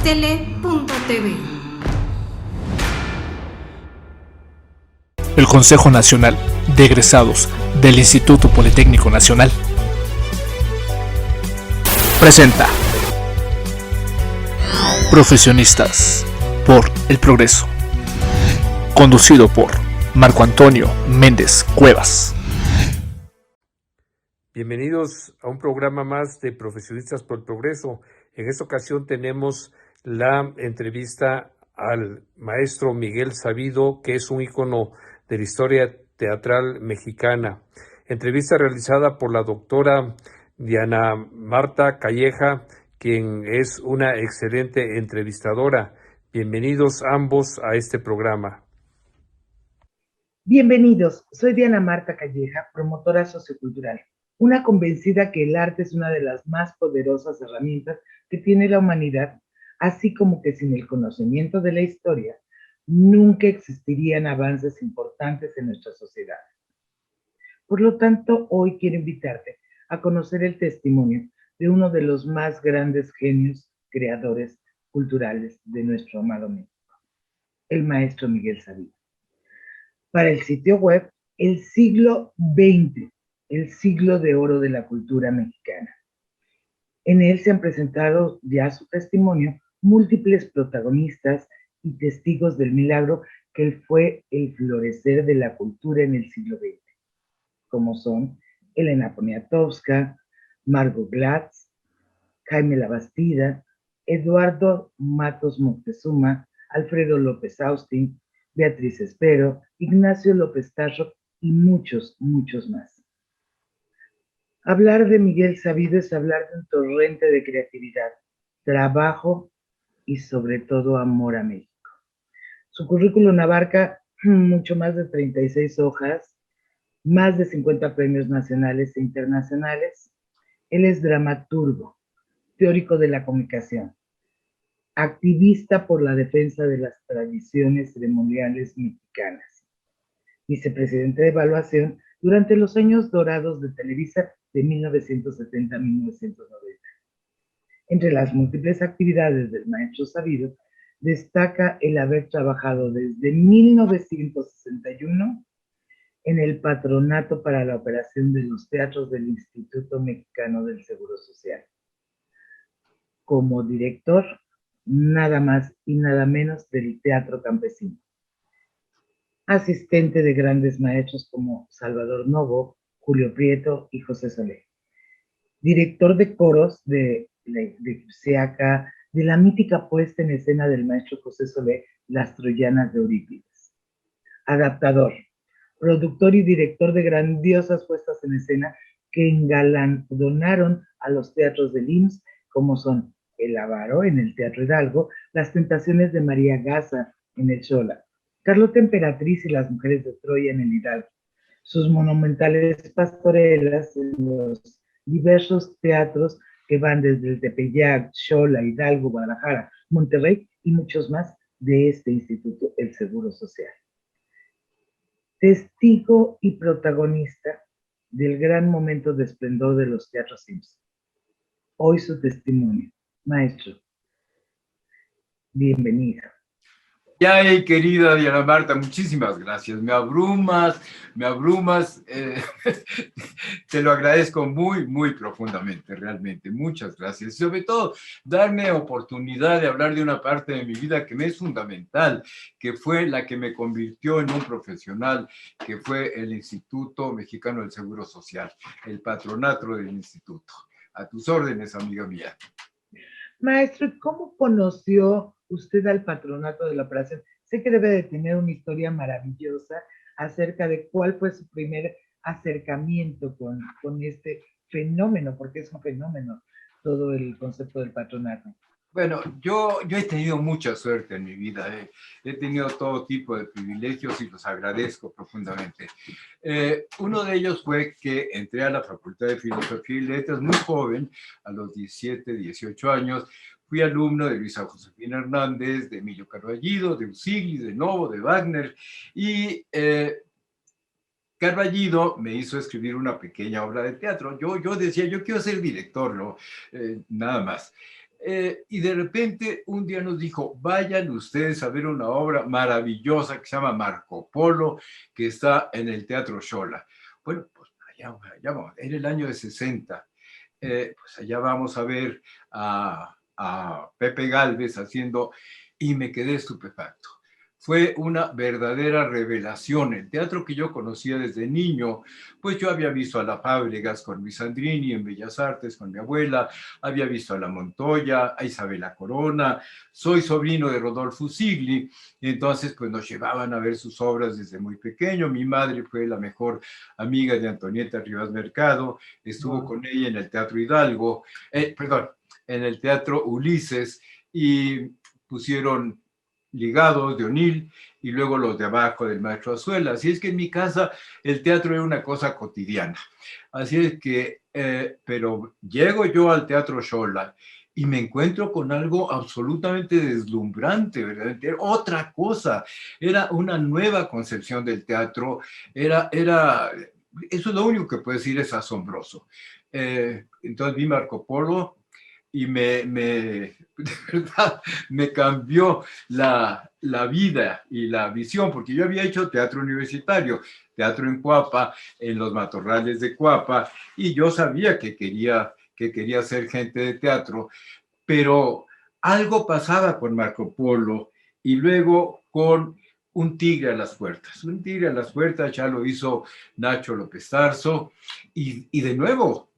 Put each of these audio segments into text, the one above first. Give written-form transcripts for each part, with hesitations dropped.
Tele.tv. El Consejo Nacional de Egresados del Instituto Politécnico Nacional presenta Profesionistas por el Progreso, conducido por Marco Antonio Méndez Cuevas. Bienvenidos a un programa más de Profesionistas por el Progreso. En esta ocasión tenemos la entrevista al maestro Miguel Sabido, que es un ícono de la historia teatral mexicana. Entrevista realizada por la doctora Diana Marta Calleja, quien es una excelente entrevistadora. Bienvenidos ambos a este programa. Bienvenidos, soy Diana Marta Calleja, promotora sociocultural, una convencida que el arte es una de las más poderosas herramientas que tiene la humanidad, así como que sin el conocimiento de la historia, nunca existirían avances importantes en nuestra sociedad. Por lo tanto, hoy quiero invitarte a conocer el testimonio de uno de los más grandes genios creadores culturales de nuestro amado México, el maestro Miguel Sabido. Para el sitio web, el siglo XX, el siglo de oro de la cultura mexicana. En él se han presentado ya su testimonio múltiples protagonistas y testigos del milagro que fue el florecer de la cultura en el siglo XX, como son Elena Poniatowska, Margot Glatz, Jaime Labastida, Eduardo Matos Moctezuma, Alfredo López Austin, Beatriz Espero, Ignacio López Tarso y muchos, muchos más. Hablar de Miguel Sabido es hablar de un torrente de creatividad, trabajo y sobre todo amor a México. Su currículum abarca mucho más de 36 hojas, más de 50 premios nacionales e internacionales. Él es dramaturgo, teórico de la comunicación, activista por la defensa de las tradiciones ceremoniales mexicanas, vicepresidente de evaluación durante los años dorados de Televisa de 1970 a 1990. Entre las múltiples actividades del maestro Sabido, destaca el haber trabajado desde 1961 en el Patronato para la Operación de los Teatros del Instituto Mexicano del Seguro Social. Como director, nada más y nada menos del Teatro Campesino. Asistente de grandes maestros como Salvador Novo, Julio Prieto y José Solé. Director de coros de Giuseaca, de la mítica puesta en escena del maestro José Solé, Las Troyanas de Eurípides. Adaptador, productor y director de grandiosas puestas en escena que engalardonaron a los teatros del IMSS, como son El Avaro en el Teatro Hidalgo, Las Tentaciones de María Gaza en el Xola, Carlota Emperatriz y Las Mujeres de Troya en el Hidalgo, sus monumentales pastorelas en los diversos teatros que van desde el Tepeyac, Xola, Hidalgo, Guadalajara, Monterrey y muchos más de este instituto, el Seguro Social. Testigo y protagonista del gran momento de esplendor de los teatros IMSS. Hoy su testimonio. Maestro, bienvenido. Ya, querida Diana Marta, muchísimas gracias. Me abrumas, te lo agradezco muy, muy profundamente, realmente. Muchas gracias. Y sobre todo, darme oportunidad de hablar de una parte de mi vida que me es fundamental, que fue la que me convirtió en un profesional, que fue el Instituto Mexicano del Seguro Social, el patronato del instituto. A tus órdenes, amiga mía. Maestro, ¿cómo conoció usted al patronato de la operación? Sé que debe de tener una historia maravillosa acerca de cuál fue su primer acercamiento con este fenómeno, porque es un fenómeno todo el concepto del patronato. Bueno, yo he tenido mucha suerte en mi vida. He tenido todo tipo de privilegios y los agradezco profundamente. Uno de ellos fue que entré a la Facultad de Filosofía y Letras muy joven, a los 17, 18 años. Fui alumno de Luisa Josefina Hernández, de Emilio Carballido, de Usigli, de Novo, de Wagner. Y Carballido me hizo escribir una pequeña obra de teatro. Yo decía, yo quiero ser director, ¿no? Nada más. Y de repente un día nos dijo, vayan ustedes a ver una obra maravillosa que se llama Marco Polo, que está en el Teatro Xola. Bueno, pues allá vamos, era el año de 60. Pues allá vamos a ver a Pepe Gálvez haciendo, y me quedé estupefacto. Fue una verdadera revelación. El teatro que yo conocía desde niño, pues yo había visto a La Fábregas con Luis Sandrini en Bellas Artes con mi abuela, había visto a La Montoya, a Isabela Corona, soy sobrino de Rodolfo Sigli, y entonces pues nos llevaban a ver sus obras desde muy pequeño. Mi madre fue la mejor amiga de Antonieta Rivas Mercado, estuvo con ella en el Teatro Hidalgo, en el Teatro Ulises, y pusieron Ligados de O'Neill y luego los de abajo del Maestro Azuela. Así es que en mi casa el teatro era una cosa cotidiana. Así es que, pero llego yo al Teatro Xola y me encuentro con algo absolutamente deslumbrante, ¿verdad? Era otra cosa, era una nueva concepción del teatro, eso es lo único que puedo decir, es asombroso. Entonces vi Marco Polo, y de verdad me cambió la vida y la visión, porque yo había hecho teatro universitario, teatro en Cuapa, en los matorrales de Cuapa, y yo sabía que quería ser gente de teatro, pero algo pasaba con Marco Polo y luego con Un tigre a las puertas. Un tigre a las puertas ya lo hizo Nacho López Tarso, y de nuevo,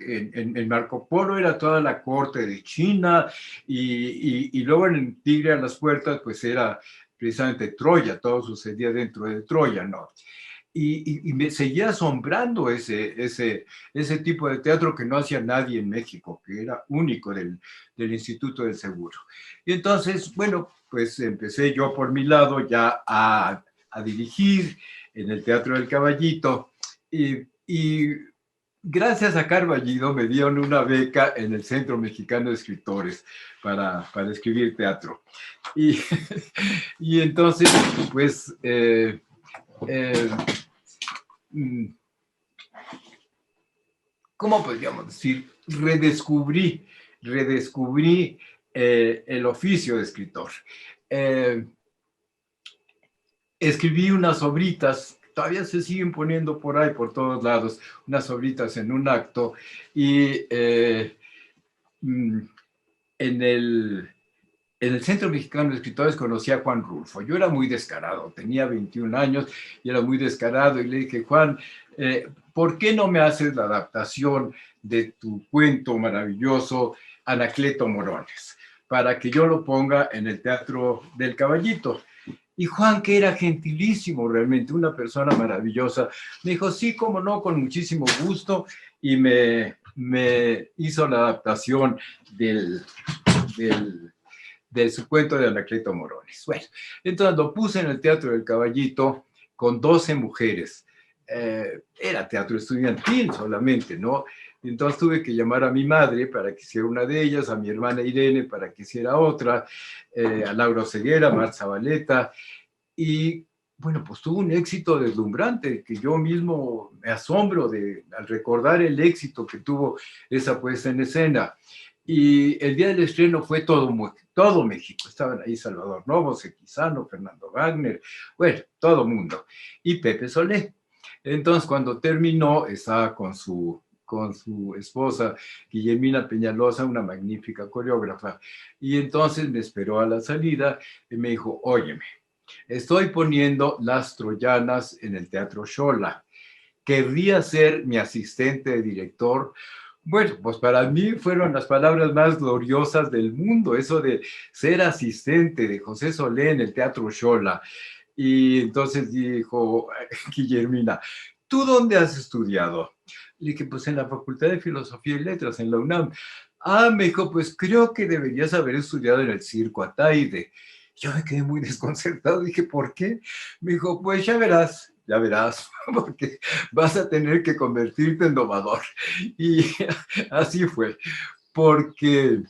en Marco Polo era toda la corte de China, y luego en El tigre a las puertas pues era precisamente Troya, todo sucedía dentro de Troya, ¿no? Y me seguía asombrando ese tipo de teatro que no hacía nadie en México, que era único del Instituto del Seguro. Y entonces, bueno, pues empecé yo por mi lado ya a dirigir en el Teatro del Caballito, y gracias a Carballido me dieron una beca en el Centro Mexicano de Escritores para escribir teatro. Y entonces, pues... ¿cómo podríamos decir? Redescubrí el oficio de escritor. Escribí unas obritas, todavía se siguen poniendo por ahí, por todos lados, unas obritas en un acto, y en el Centro Mexicano de Escritores conocí a Juan Rulfo. Yo era muy descarado, tenía 21 años y era muy descarado, y le dije, Juan, ¿por qué no me haces la adaptación de tu cuento maravilloso Anacleto Morones, para que yo lo ponga en el Teatro del Caballito? Y Juan, que era gentilísimo, realmente una persona maravillosa, me dijo, sí, cómo no, con muchísimo gusto, y me hizo la adaptación de su cuento de Anacleto Morones. Bueno, entonces lo puse en el Teatro del Caballito con 12 mujeres. Era teatro estudiantil solamente, ¿no? Entonces tuve que llamar a mi madre para que hiciera una de ellas, a mi hermana Irene para que hiciera otra, a Laura Ceguera, Marta Zabaleta, y bueno, pues tuvo un éxito deslumbrante, que yo mismo me asombro al recordar el éxito que tuvo esa puesta en escena. Y el día del estreno fue todo México. Estaban ahí Salvador Novo, Sequizano, Fernando Wagner, bueno, todo mundo. Y Pepe Solé. Entonces, cuando terminó, estaba con su esposa, Guillermina Peñalosa, una magnífica coreógrafa. Y entonces me esperó a la salida y me dijo, óyeme, estoy poniendo Las Troyanas en el Teatro Xola. ¿Querría ser mi asistente de director? Bueno, pues para mí fueron las palabras más gloriosas del mundo, eso de ser asistente de José Solé en el Teatro Xola. Y entonces dijo Guillermina, ¿tú dónde has estudiado? Le dije, pues en la Facultad de Filosofía y Letras, en la UNAM. Ah, me dijo, pues creo que deberías haber estudiado en el Circo Ataide. Yo me quedé muy desconcertado, dije, ¿por qué? Me dijo, pues ya verás, porque vas a tener que convertirte en domador. Y así fue, porque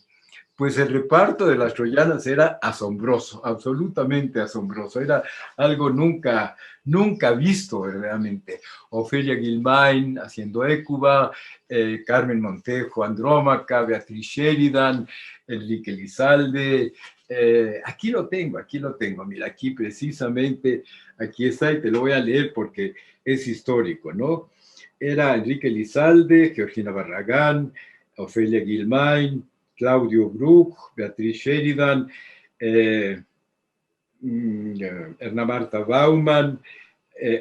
pues el reparto de Las Troyanas era asombroso, absolutamente asombroso, era algo nunca visto verdaderamente. Ofelia Guilmain haciendo Hécuba, Carmen Montejo Andrómaca, Beatriz Sheridan, Enrique Lizalde. Aquí lo tengo, mira, aquí precisamente, aquí está y te lo voy a leer porque es histórico, ¿no? Era Enrique Lizalde, Georgina Barragán, Ofelia Guilmain, Claudio Bruch, Beatriz Sheridan, Erna Marta Bauman,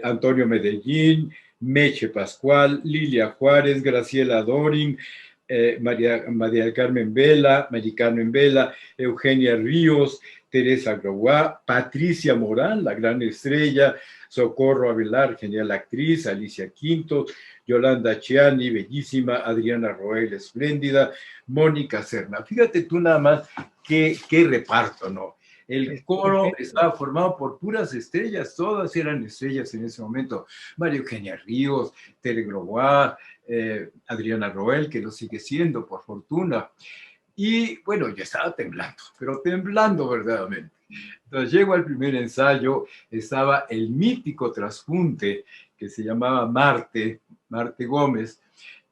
Antonio Medellín, Meche Pascual, Lilia Juárez, Graciela Doring, María Carmen Vela, Mari Carmen Vela, Eugenia Ríos, Teresa Groguá, Patricia Morán, la gran estrella, Socorro Avelar, genial actriz, Alicia Quinto, Yolanda Chiani, bellísima, Adriana Roel, espléndida, Mónica Serna. Fíjate tú nada más qué reparto, ¿no? El coro estaba formado por puras estrellas, todas eran estrellas en ese momento. María Eugenia Ríos, Tere Grobois, Adriana Roel, que lo sigue siendo, por fortuna. Y bueno, yo estaba temblando, pero temblando verdaderamente. Entonces llego al primer ensayo, estaba el mítico transpunte que se llamaba Marte Gómez,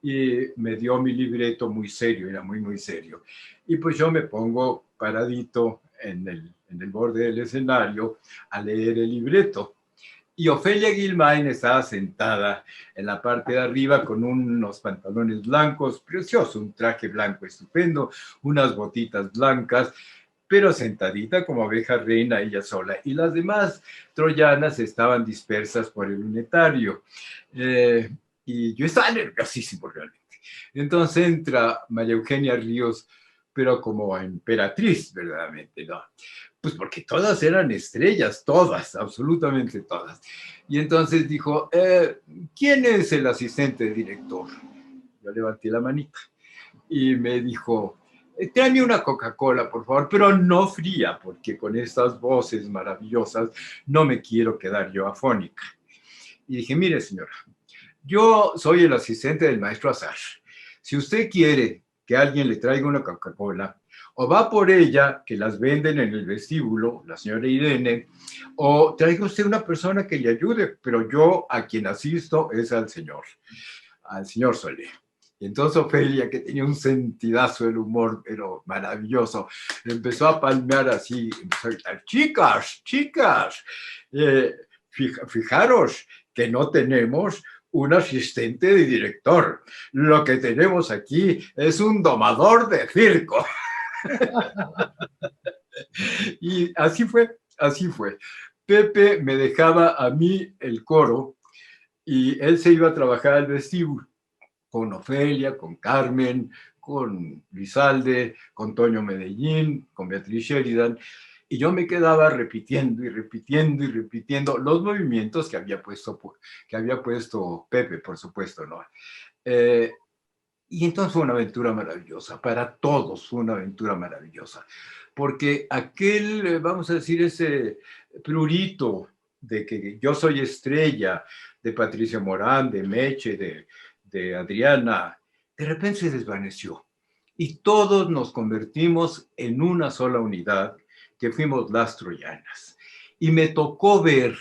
y me dio mi libreto muy serio, era muy serio. Y pues yo me pongo paradito en el borde del escenario a leer el libreto. Y Ofelia Guilmain estaba sentada en la parte de arriba con unos pantalones blancos, precioso, un traje blanco estupendo, unas botitas blancas, pero sentadita como abeja reina ella sola. Y las demás troyanas estaban dispersas por el lunetario. Y yo estaba nerviosísimo realmente. Entonces entra María Eugenia Ríos, pero como emperatriz, verdaderamente, ¿no? Pues porque todas eran estrellas, todas, absolutamente todas. Y entonces dijo, ¿quién es el asistente del director? Yo levanté la manita y me dijo, tráeme una Coca-Cola, por favor, pero no fría, porque con estas voces maravillosas no me quiero quedar yo afónica. Y dije, mire, señora, yo soy el asistente del maestro Azar. Si usted quiere que alguien le traiga una Coca-Cola, o va por ella, que las venden en el vestíbulo, la señora Irene, o traiga usted una persona que le ayude, pero yo a quien asisto es al señor Solé. Y entonces Ofelia, que tenía un sentidazo del humor, pero maravilloso, empezó a palmear así, empezó a gritar, chicas, fijaros que no tenemos un asistente de director. Lo que tenemos aquí es un domador de circo. Y así fue. Pepe me dejaba a mí el coro y él se iba a trabajar al vestíbulo con Ofelia, con Carmen, con Lizalde, con Toño Medellín, con Beatriz Sheridan, y yo me quedaba repitiendo los movimientos que había puesto Pepe, por supuesto, ¿no? Y entonces fue una aventura maravillosa, para todos fue una aventura maravillosa, porque aquel, vamos a decir, ese prurito de que yo soy estrella, de Patricia Morán, de Meche, de Adriana, de repente se desvaneció. Y todos nos convertimos en una sola unidad, que fuimos las troyanas. Y me tocó ver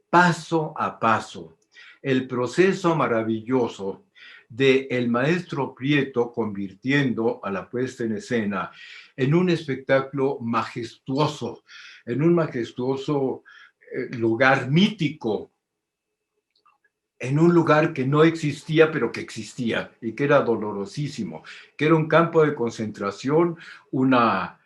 paso a paso el proceso maravilloso de el maestro Prieto convirtiendo a la puesta en escena en un espectáculo majestuoso, en un majestuoso lugar mítico, en un lugar que no existía, pero que existía y que era dolorosísimo, que era un campo de concentración, una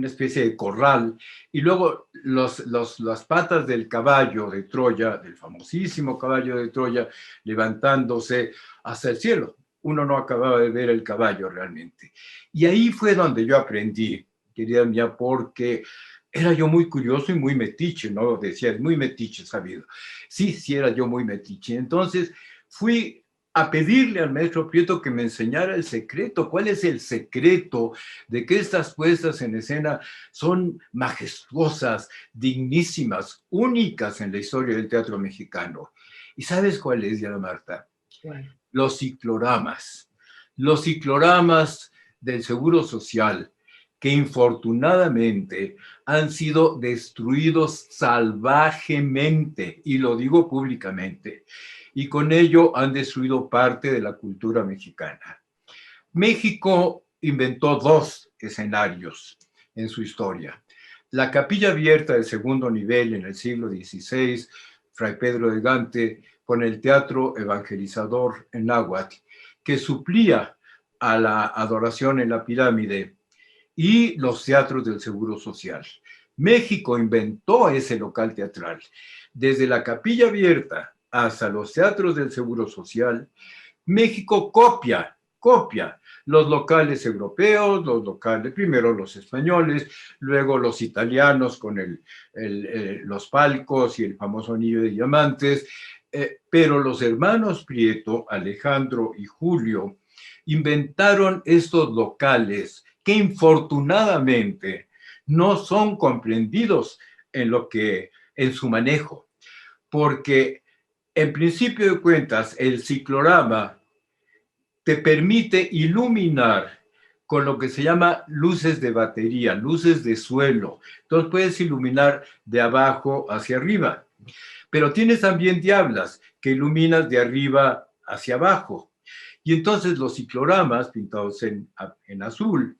especie de corral, y luego las patas del caballo de Troya, del famosísimo caballo de Troya, levantándose hasta el cielo. Uno no acababa de ver el caballo realmente. Y ahí fue donde yo aprendí, querida mía, porque era yo muy curioso y muy metiche, ¿no? Decía, muy metiche, sabido. Sí, era yo muy metiche. Entonces fui a pedirle al maestro Prieto que me enseñara el secreto. ¿Cuál es el secreto de que estas puestas en escena son majestuosas, dignísimas, únicas en la historia del teatro mexicano? ¿Y sabes cuál es, Diana Marta? Bueno. Los cicloramas del Seguro Social, que infortunadamente han sido destruidos salvajemente, y lo digo públicamente, y con ello han destruido parte de la cultura mexicana. México inventó 2 escenarios en su historia. La capilla abierta del segundo nivel en el siglo XVI, Fray Pedro de Gante, con el teatro evangelizador en náhuatl, que suplía a la adoración en la pirámide, y los teatros del Seguro Social. México inventó ese local teatral. Desde la capilla abierta hasta los teatros del Seguro Social, México copia los locales europeos, los locales, primero los españoles, luego los italianos con los palcos y el famoso anillo de diamantes, pero los hermanos Prieto, Alejandro y Julio, inventaron estos locales que infortunadamente no son comprendidos en su manejo, porque en principio de cuentas el ciclorama te permite iluminar con lo que se llama luces de batería, luces de suelo. Entonces puedes iluminar de abajo hacia arriba, pero tienes también diablas que iluminas de arriba hacia abajo. Y entonces los cicloramas pintados en azul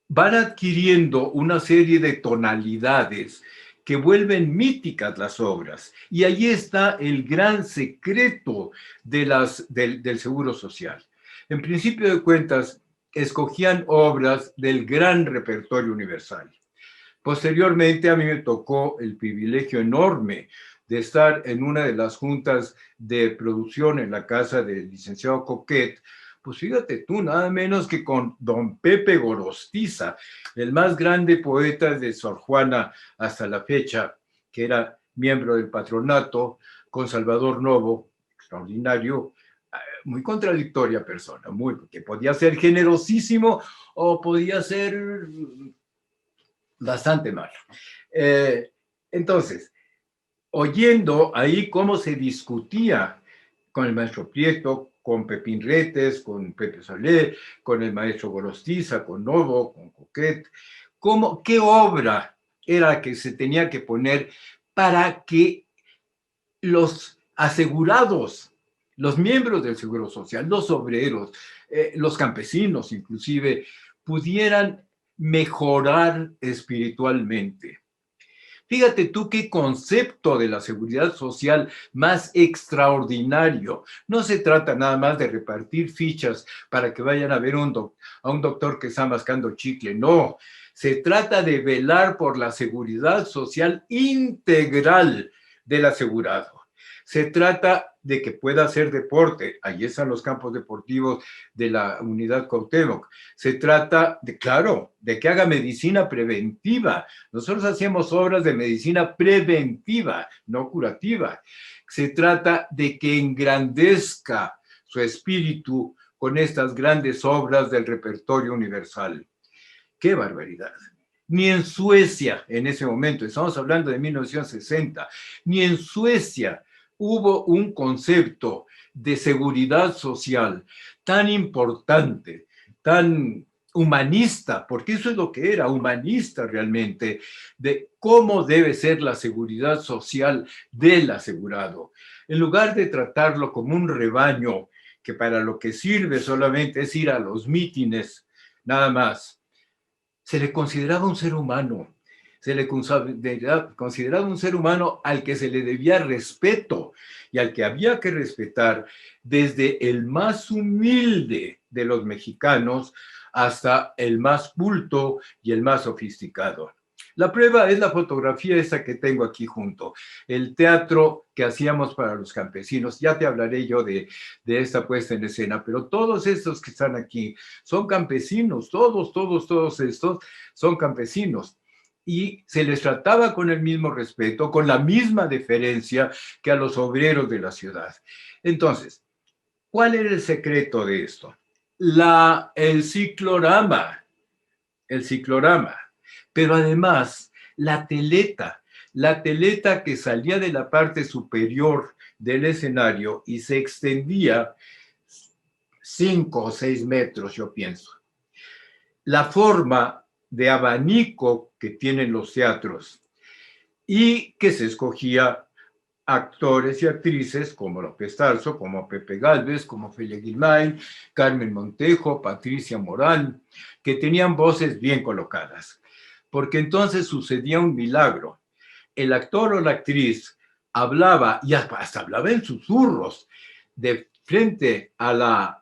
van adquiriendo una serie de tonalidades que vuelven míticas las obras. Y ahí está el gran secreto del Seguro Social. En principio de cuentas, escogían obras del gran repertorio universal. Posteriormente, a mí me tocó el privilegio enorme de estar en una de las juntas de producción en la casa del licenciado Coquet. Pues fíjate tú, nada menos que con don Pepe Gorostiza, el más grande poeta de Sor Juana hasta la fecha, que era miembro del patronato, con Salvador Novo, extraordinario, muy contradictoria persona, que podía ser generosísimo o podía ser bastante malo. Entonces, oyendo ahí cómo se discutía con el maestro Prieto, con Pepín Retes, con Pepe Solé, con el maestro Gorostiza, con Novo, con Coquet, qué obra era que se tenía que poner para que los asegurados, los miembros del Seguro Social, los obreros, los campesinos inclusive, pudieran mejorar espiritualmente. Fíjate tú qué concepto de la seguridad social más extraordinario. No se trata nada más de repartir fichas para que vayan a ver a un doctor que está mascando chicle. No, se trata de velar por la seguridad social integral del asegurado. Se trata de que pueda hacer deporte. Ahí están los campos deportivos de la unidad Cuauhtémoc. Se trata de que haga medicina preventiva. Nosotros hacíamos obras de medicina preventiva, no curativa. Se trata de que engrandezca su espíritu con estas grandes obras del repertorio universal. ¡Qué barbaridad! Ni en Suecia, en ese momento, estamos hablando de 1960, ni en Suecia hubo un concepto de seguridad social tan importante, tan humanista, porque eso es lo que era, humanista realmente, de cómo debe ser la seguridad social del asegurado. En lugar de tratarlo como un rebaño que para lo que sirve solamente es ir a los mítines, nada más, se le consideraba un ser humano. Se le consideraba un ser humano al que se le debía respeto y al que había que respetar desde el más humilde de los mexicanos hasta el más culto y el más sofisticado. La prueba es la fotografía esa que tengo aquí junto, el teatro que hacíamos para los campesinos. Ya te hablaré yo de esta puesta en escena, pero todos estos que están aquí son campesinos, todos estos son campesinos. Y se les trataba con el mismo respeto, con la misma deferencia que a los obreros de la ciudad. Entonces, ¿cuál era el secreto de esto? El ciclorama, pero además la teleta que salía de la parte superior del escenario y se extendía 5 o 6 metros, yo pienso. La forma de abanico que tienen los teatros y que se escogía actores y actrices como López Tarso, como Pepe Gálvez, como Felia Guilmain, Carmen Montejo, Patricia Morán, que tenían voces bien colocadas. Porque entonces sucedía un milagro. El actor o la actriz hablaba, y hasta hablaba en susurros, de frente al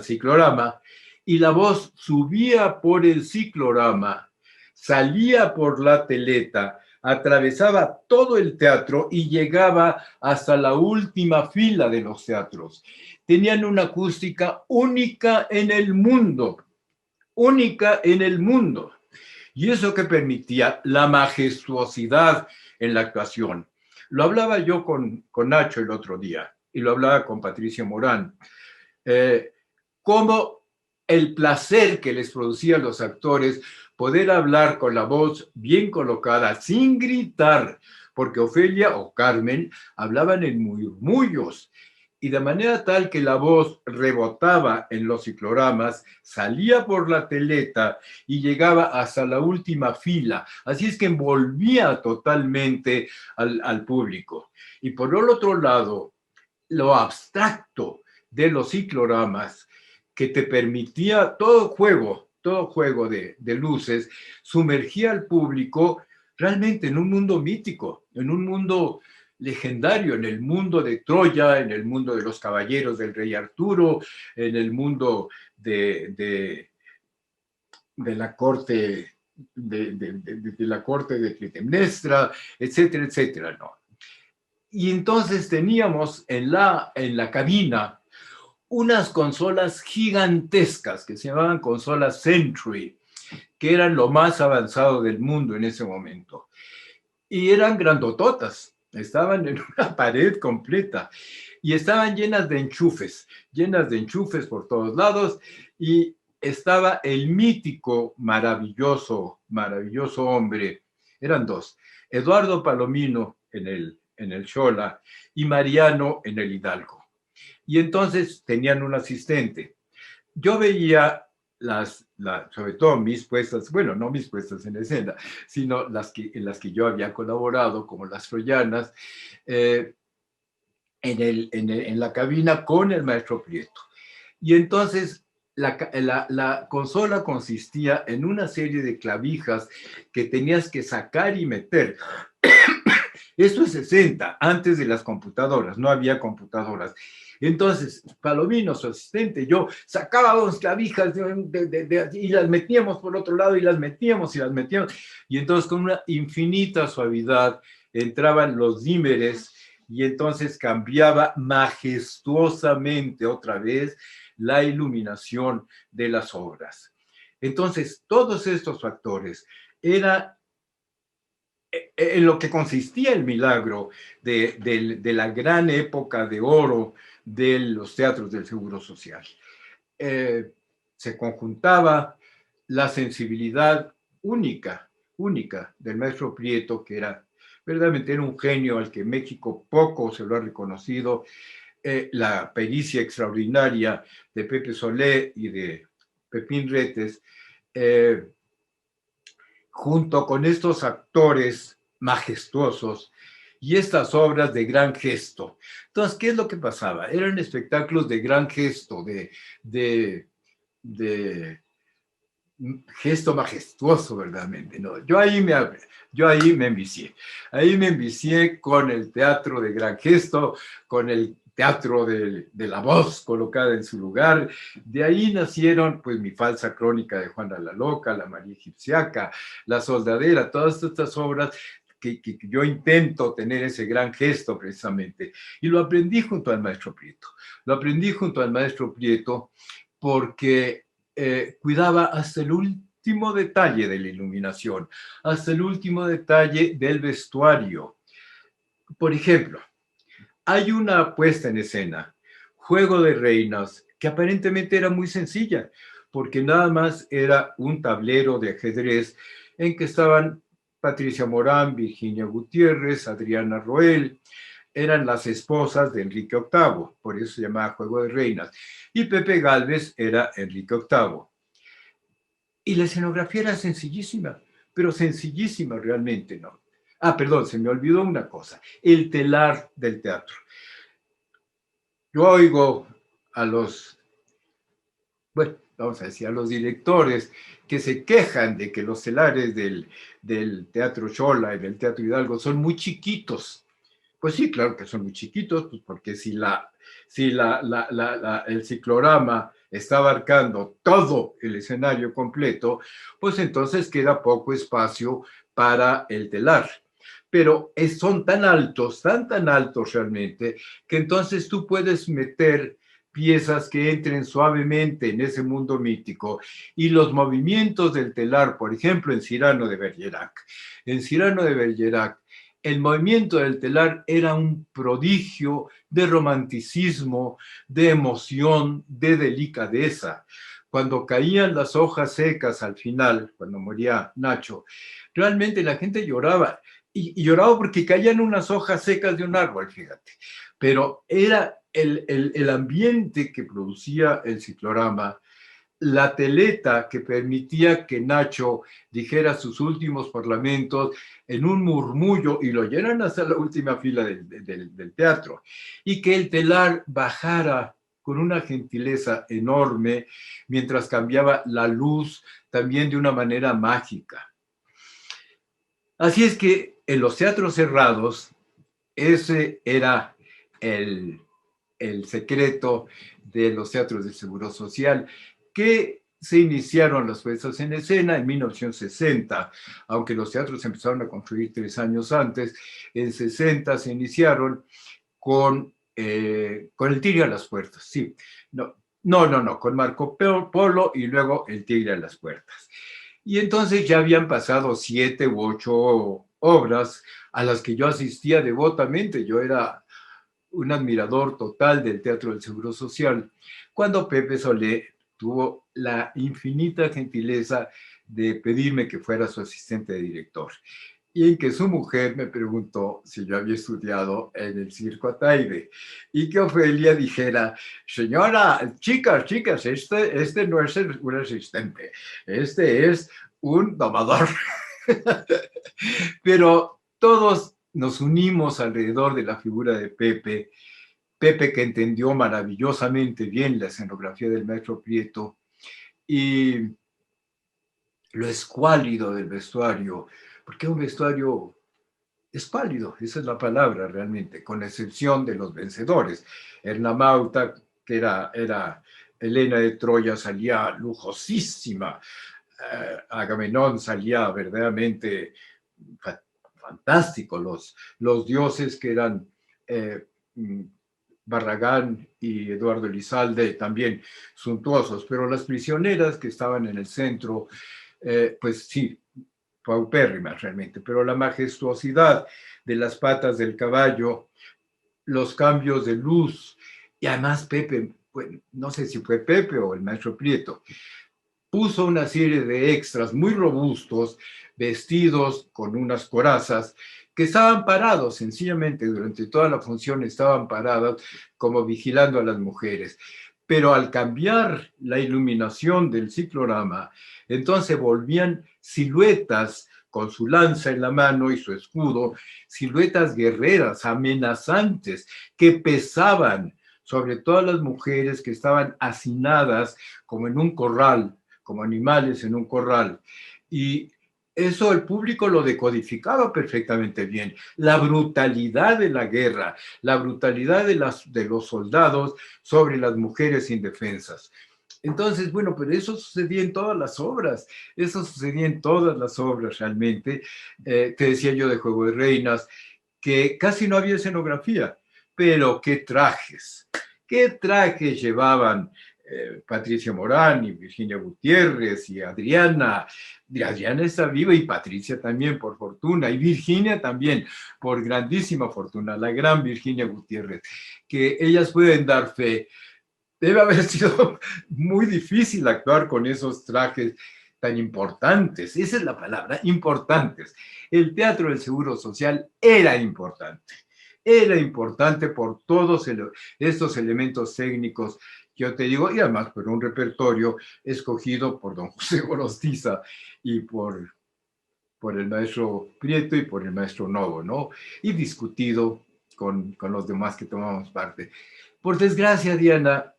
ciclorama, y la voz subía por el ciclorama, salía por la teleta, atravesaba todo el teatro y llegaba hasta la última fila de los teatros. Tenían una acústica única en el mundo, única en el mundo. Y eso que permitía la majestuosidad en la actuación. Lo hablaba yo con Nacho el otro día y lo hablaba con Patricia Morán. Cómo el placer que les producía a los actores poder hablar con la voz bien colocada, sin gritar, porque Ofelia o Carmen hablaban en murmullos, y de manera tal que la voz rebotaba en los cicloramas, salía por la teleta y llegaba hasta la última fila. Así es que envolvía totalmente al público. Y por el otro lado, lo abstracto de los cicloramas, que te permitía todo juego de luces, sumergía al público realmente en un mundo mítico, en un mundo legendario, en el mundo de Troya, en el mundo de los caballeros del rey Arturo, en el mundo de la corte de la corte de Clitemnestra, etcétera, etcétera, ¿no? Y entonces teníamos en la cabina unas consolas gigantescas que se llamaban consolas Century, que eran lo más avanzado del mundo en ese momento. Y eran grandototas, estaban en una pared completa y estaban llenas de enchufes por todos lados, y estaba el mítico, maravilloso hombre, eran dos, Eduardo Palomino en el Xola y Mariano en el Hidalgo. Y entonces tenían un asistente. Yo veía sobre todo mis puestas, bueno, no mis puestas en escena, sino en las que yo había colaborado, como las troyanas, en la cabina con el maestro Prieto. Y entonces la consola consistía en una serie de clavijas que tenías que sacar y meter. Esto es 60, antes de las computadoras, no había computadoras. Entonces, Palomino, su asistente, yo sacábamos clavijas y las metíamos por otro lado y las metíamos. Y entonces con una infinita suavidad entraban los dímeres y entonces cambiaba majestuosamente otra vez la iluminación de las obras. Entonces, todos estos factores era en lo que consistía el milagro de la gran época de oro de los teatros del Seguro Social. Se conjuntaba la sensibilidad única del maestro Prieto, que verdaderamente era un genio al que México poco se lo ha reconocido, la pericia extraordinaria de Pepe Solé y de Pepín Retes, junto con estos actores majestuosos y estas obras de gran gesto. Entonces, ¿qué es lo que pasaba? Eran espectáculos de gran gesto, de gesto majestuoso, verdaderamente, ¿no? Yo ahí me envicié con el teatro de gran gesto, con el teatro de la voz colocada en su lugar. De ahí nacieron, pues, mi falsa crónica de Juana la Loca, la María Egipciaca, la Soldadera, todas estas obras que yo intento tener ese gran gesto precisamente. Y lo aprendí junto al maestro Prieto. Porque cuidaba hasta el último detalle de la iluminación, hasta el último detalle del vestuario. Por ejemplo, hay una puesta en escena, Juego de Reinas, que aparentemente era muy sencilla, porque nada más era un tablero de ajedrez en que estaban Patricia Morán, Virginia Gutiérrez, Adriana Roel, eran las esposas de Enrique VIII, por eso se llamaba Juego de Reinas, y Pepe Gálvez era Enrique VIII. Y la escenografía era sencillísima, pero sencillísima realmente, ¿no? Perdón, se me olvidó una cosa, el telar del teatro. Yo oigo a los, bueno, vamos a decir, a los directores que se quejan de que los telares del Teatro Xola y del Teatro Hidalgo son muy chiquitos. Pues sí, claro que son muy chiquitos, pues porque si el ciclorama está abarcando todo el escenario completo, pues entonces queda poco espacio para el telar. Pero son tan altos, tan altos realmente, que entonces tú puedes meter piezas que entren suavemente en ese mundo mítico y los movimientos del telar, por ejemplo, en Cyrano de Bergerac. En Cyrano de Bergerac, el movimiento del telar era un prodigio de romanticismo, de emoción, de delicadeza. Cuando caían las hojas secas al final, cuando moría Nacho, realmente la gente lloraba. Y lloraba porque caían unas hojas secas de un árbol, fíjate. Pero era el ambiente que producía el ciclorama, la teleta que permitía que Nacho dijera sus últimos parlamentos en un murmullo y lo llenan hasta la última fila del teatro, y que el telar bajara con una gentileza enorme mientras cambiaba la luz también de una manera mágica. Así es que en los teatros cerrados, ese era el secreto de los teatros del Seguro Social, que se iniciaron las puestas en escena en 1960, aunque los teatros empezaron a construir 3 años antes. En 60 se iniciaron con el Tigre a las Puertas, sí. No, con Marco Polo y luego el Tigre a las Puertas. Y entonces ya habían pasado 7 u 8 obras a las que yo asistía devotamente. Yo era un admirador total del Teatro del Seguro Social, cuando Pepe Solé tuvo la infinita gentileza de pedirme que fuera su asistente de director. Y en que su mujer me preguntó si yo había estudiado en el Circo Ataide, y que Ofelia dijera: señora, chicas, este no es un asistente, este es un domador. Pero todos nos unimos alrededor de la figura de Pepe, que entendió maravillosamente bien la escenografía del maestro Prieto, y lo escuálido del vestuario, porque un vestuario escuálido, esa es la palabra realmente, con excepción de los vencedores. Ernamauta, que era Helena de Troya, salía lujosísima, Agamenón salía verdaderamente fantástico, los dioses que eran Barragán y Eduardo Elizalde también suntuosos, pero las prisioneras que estaban en el centro, pues sí, paupérrimas realmente, pero la majestuosidad de las patas del caballo, los cambios de luz, y además Pepe, bueno, no sé si fue Pepe o el maestro Prieto, puso una serie de extras muy robustos, vestidos con unas corazas, que estaban parados, sencillamente durante toda la función estaban paradas como vigilando a las mujeres. Pero al cambiar la iluminación del ciclorama, entonces volvían siluetas con su lanza en la mano y su escudo, siluetas guerreras, amenazantes, que pesaban sobre todas las mujeres que estaban hacinadas como en un corral, como animales en un corral. Y eso el público lo decodificaba perfectamente bien. La brutalidad de la guerra, la brutalidad de los soldados sobre las mujeres indefensas. Entonces, bueno, pero eso sucedía en todas las obras, eso sucedía en todas las obras realmente. Te decía yo de Juego de Reinas, que casi no había escenografía, pero qué trajes llevaban Patricia Morán y Virginia Gutiérrez y Adriana. Adriana está viva y Patricia también, por fortuna, y Virginia también, por grandísima fortuna, la gran Virginia Gutiérrez, que ellas pueden dar fe. Debe haber sido muy difícil actuar con esos trajes tan importantes. Esa es la palabra, importantes. El Teatro del Seguro Social era importante. Era importante por todos estos elementos técnicos que yo te digo, y además por un repertorio escogido por don José Gorostiza y por por el maestro Prieto y por el maestro Novo, ¿no? Y discutido con los demás que tomamos parte. Por desgracia, Diana,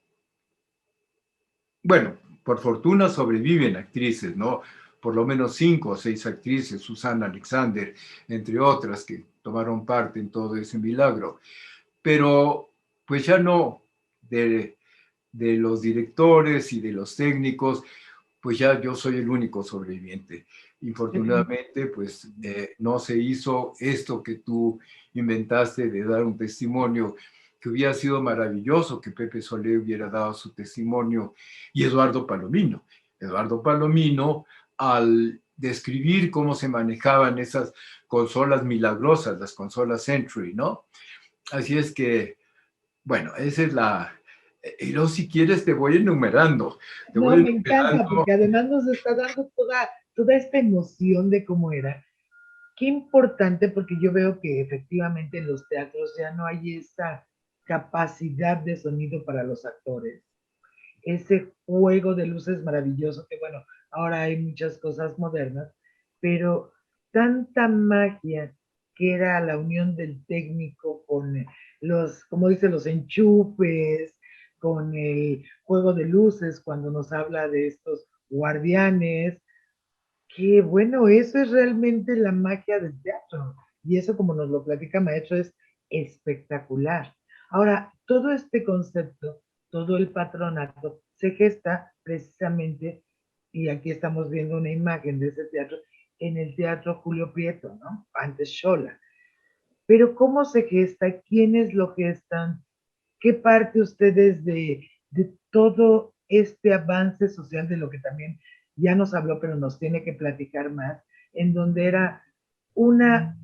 bueno, por fortuna sobreviven actrices, ¿no? Por lo menos 5 o 6 actrices, Susana Alexander, entre otras, que tomaron parte en todo ese milagro. Pero pues ya no, de los directores y de los técnicos, pues ya yo soy el único sobreviviente. Infortunadamente, pues no se hizo esto que tú inventaste de dar un testimonio, que hubiera sido maravilloso que Pepe Solé hubiera dado su testimonio, y Eduardo Palomino. Eduardo Palomino, al describir cómo se manejaban esas consolas milagrosas, las consolas Century, ¿no? Así es que, bueno, esa es la... Y luego, si quieres, te voy enumerando. Te No, voy me encanta, enumerando. porque además nos está dando toda esta emoción de cómo era. Qué importante, porque yo veo que efectivamente en los teatros ya no hay esa capacidad de sonido para los actores. Ese juego de luces maravilloso, que bueno, ahora hay muchas cosas modernas, pero tanta magia que era la unión del técnico con los, como dice, los enchufes, con el juego de luces cuando nos habla de estos guardianes, que bueno, eso es realmente la magia del teatro. Y eso, como nos lo platica Maestro, es espectacular. Ahora, todo este concepto, todo el patronato, se gesta precisamente, y aquí estamos viendo una imagen de ese teatro, en el Teatro Julio Prieto, ¿no? Antes Xola. Pero ¿cómo se gesta? ¿Quiénes lo gestan? ¿Qué parte ustedes de todo este avance social de lo que también ya nos habló, pero nos tiene que platicar más, en donde era una,